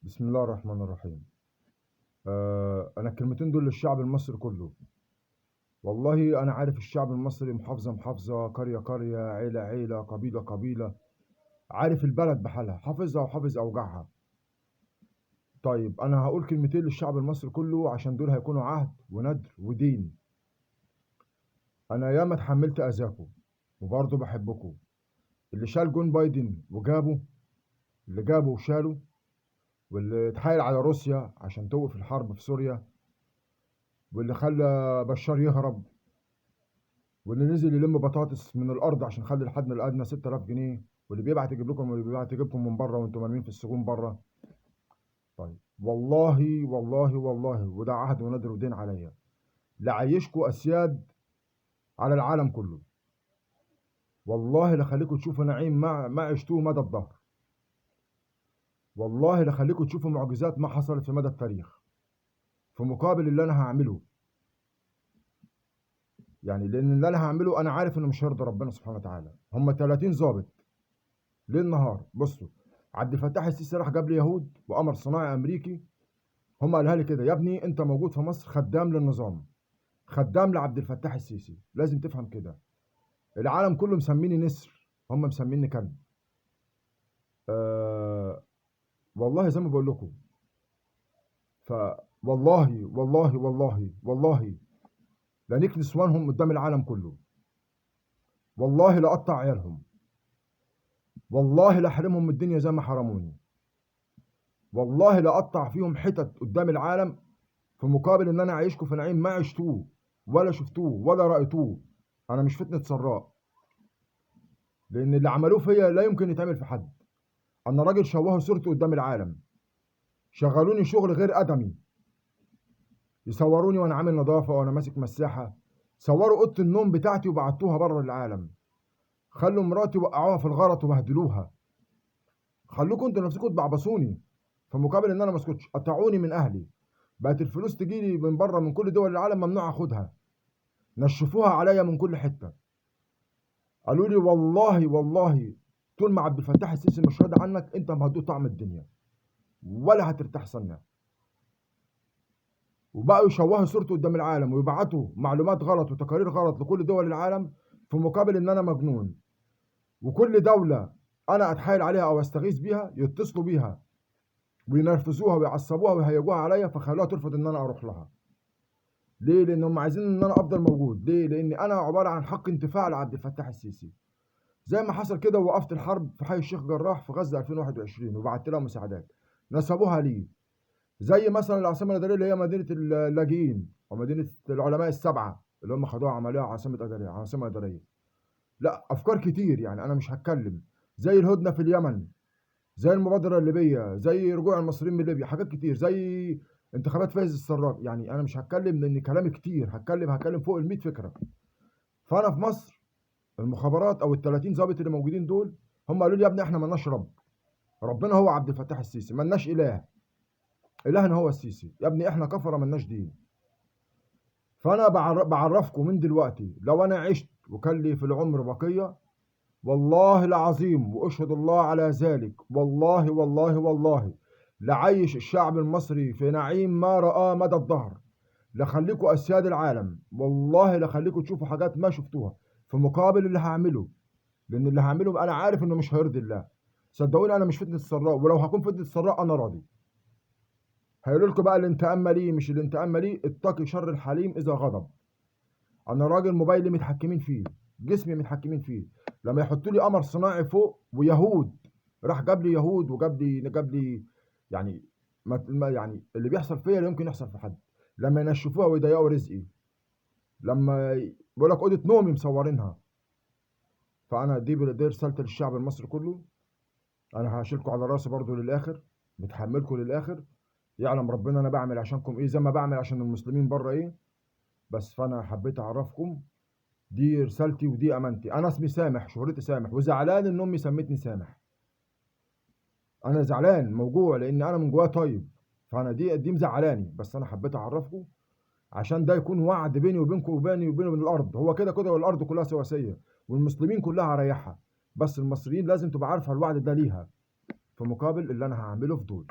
بسم الله الرحمن الرحيم. أنا الكلمتين دول للشعب المصري كله. والله أنا عارف الشعب المصري محافظة محافظة، قرية قرية، عيلة عيلة، قبيلة قبيلة. عارف البلد بحالها، حافظها وحافظ أوجاعها. طيب أنا هقول كلمتين للشعب المصري كله عشان دول هيكونوا عهد وندر ودين. أنا ياما اتحملت أذاكم وبرضه بحبكم. اللي شال جون بايدن وجابه، اللي جابه وشاله، واللي اتحايل على روسيا عشان توقف الحرب في سوريا، واللي خلى بشار يهرب، واللي نزل يلم بطاطس من الارض عشان يخلي الحد الادنى 6000 جنيه، واللي بيبعت يجيب لكم واللي بيبعت يجيبكم من بره وانتم مرمين في السجون بره. طيب والله والله والله وده عهد ونذر ودين عليا، لعيشكوا اسياد على العالم كله. والله لخليكم تشوفوا نعيم ما عشتوه مدى الدهر. والله لخليكم تشوفوا معجزات ما حصلت في مدى التاريخ في مقابل اللي انا هعمله. يعني لان اللي انا هعمله انا عارف انه مش هيرضي ربنا سبحانه وتعالى. هم 30 ضابط ليل نهار. بصوا، عبد الفتاح السيسي راح جاب لي يهود وقمر صناعي امريكي. هم قالها لي كده: يا ابني انت موجود في مصر خدام للنظام، خدام لعبد الفتاح السيسي، لازم تفهم كده. العالم كله مسميني نسر، هم مسميني كلب. آه والله زي ما بقول لكم. فوالله والله والله والله لا نكنس وانهم قدام العالم كله. والله لا اقطع عيالهم. والله لا احرمهم من الدنيا زي ما حرموني. والله لا اقطع فيهم حتت قدام العالم في مقابل ان انا اعيشكم في نعيم ما عشتوه ولا شفتوه ولا رأيتوه. انا مش فتنة سراء، لان اللي عملوه فيا لا يمكن يتعمل في حد. انا راجل شوهوا صورتي قدام العالم، شغلوني شغل غير ادمي، يصوروني وانا عامل نظافة وانا ماسك مساحة، صوروا اوضه النوم بتاعتي وبعتوها بره للعالم، خلوا مراتي وقعوها في الغلط وبهدلوها، خلوكم انتوا نفسكم تبعبصوني في مقابل ان انا ما اسكتش، قطعوني من اهلي. بقت الفلوس تجيلي من بره من كل دول العالم ممنوع اخدها، نشفوها عليا من كل حته. قالوا لي والله والله طول ما عبد الفتاح السيسي مش راضي عنك انت ما هتدوق طعم الدنيا ولا هترتاح ثانيه. وبقوا يشوهوا صورته قدام العالم ويبعتوا معلومات غلط وتقارير غلط لكل دول العالم في مقابل ان انا مجنون. وكل دوله انا اتحايل عليها او استغيث بيها يتصلوا بيها وينرفزوها ويعصبوها ويهيجوها عليا فخلوها ترفض ان انا اروح لها. ليه؟ لان هم عايزين ان انا افضل موجود. ليه؟ لان انا عباره عن حق انتفاع لعبد الفتاح السيسي. زي ما حصل كده ووقفت الحرب في حي الشيخ جراح في غزه 2021 وبعت لها مساعدات، نسبوها لي. زي مثلا العاصمه الاداريه اللي هي مدينه اللاجئين ومدينه العلماء السبعه اللي هم خدوها عملوها عاصمه اداريه، عاصمه اداريه. لا، افكار كتير يعني انا مش هتكلم. زي الهدنه في اليمن، زي المبادره الليبيه، زي رجوع المصريين من ليبيا، حاجات كتير، زي انتخابات فايز السراج. يعني انا مش هتكلم لان كلامي كتير، هتكلم فوق ال 100 فكره. فانا في مصر المخابرات او ال 30 ضابط اللي موجودين دول هم قالوا لي: يا ابني احنا مالناش رب، ربنا هو عبد الفتاح السيسي، مالناش اله، الهنا هو السيسي. يا ابني احنا كفره مالناش دين. فانا بعرفكم من دلوقتي لو انا عشت وكان لي في العمر بقيه، والله العظيم واشهد الله على ذلك، والله والله والله لعيش الشعب المصري في نعيم ما رآه مدى الدهر. لخليكوا اسياد العالم، والله لخليكوا تشوفوا حاجات ما شفتوها في مقابل اللي هعمله. لان اللي هعمله انا عارف انه مش هيرضي الله. صدقوني انا مش فتنة السراء، ولو هكون فتنة السراء انا راضي. هيقولوا لكم بقى الانتقام مالي مش الانتقام مالي، اتقي شر الحليم اذا غضب. انا راجل موبايلي متحكمين فيه، جسمي متحكمين فيه. لما يحطوا لي قمر صناعي فوق ويهود، راح جاب لي يهود وجاب لي يعني يعني اللي بيحصل فيا لا يمكن يحصل في حد. لما ينشفوها ويضيقوا رزقي، لما بيقول لك اوضه نومي مصورينها. فانا دي رسالتي للشعب المصري كله. انا هشيلكوا على راسي برضو للاخر، متحملكوا للاخر. يعلم ربنا انا بعمل عشانكم ايه زي ما بعمل عشان المسلمين بره ايه. بس فانا حبيت اعرفكم، دي رسالتي ودي امانتي. انا اسمي سامح، شهرتي سامح، وزعلان ان امي سمتني سامح. انا زعلان موجوع لان انا من جوايا طيب. فانا دي مزعلاني، بس انا حبيت اعرفكم عشان ده يكون وعد بيني وبينكم وبيني وبين الارض. هو كده كده والارض كلها سواسيه والمسلمين كلها هريحها، بس المصريين لازم تبقى عارفه الوعد ده ليها في مقابل اللي انا هعمله في دول.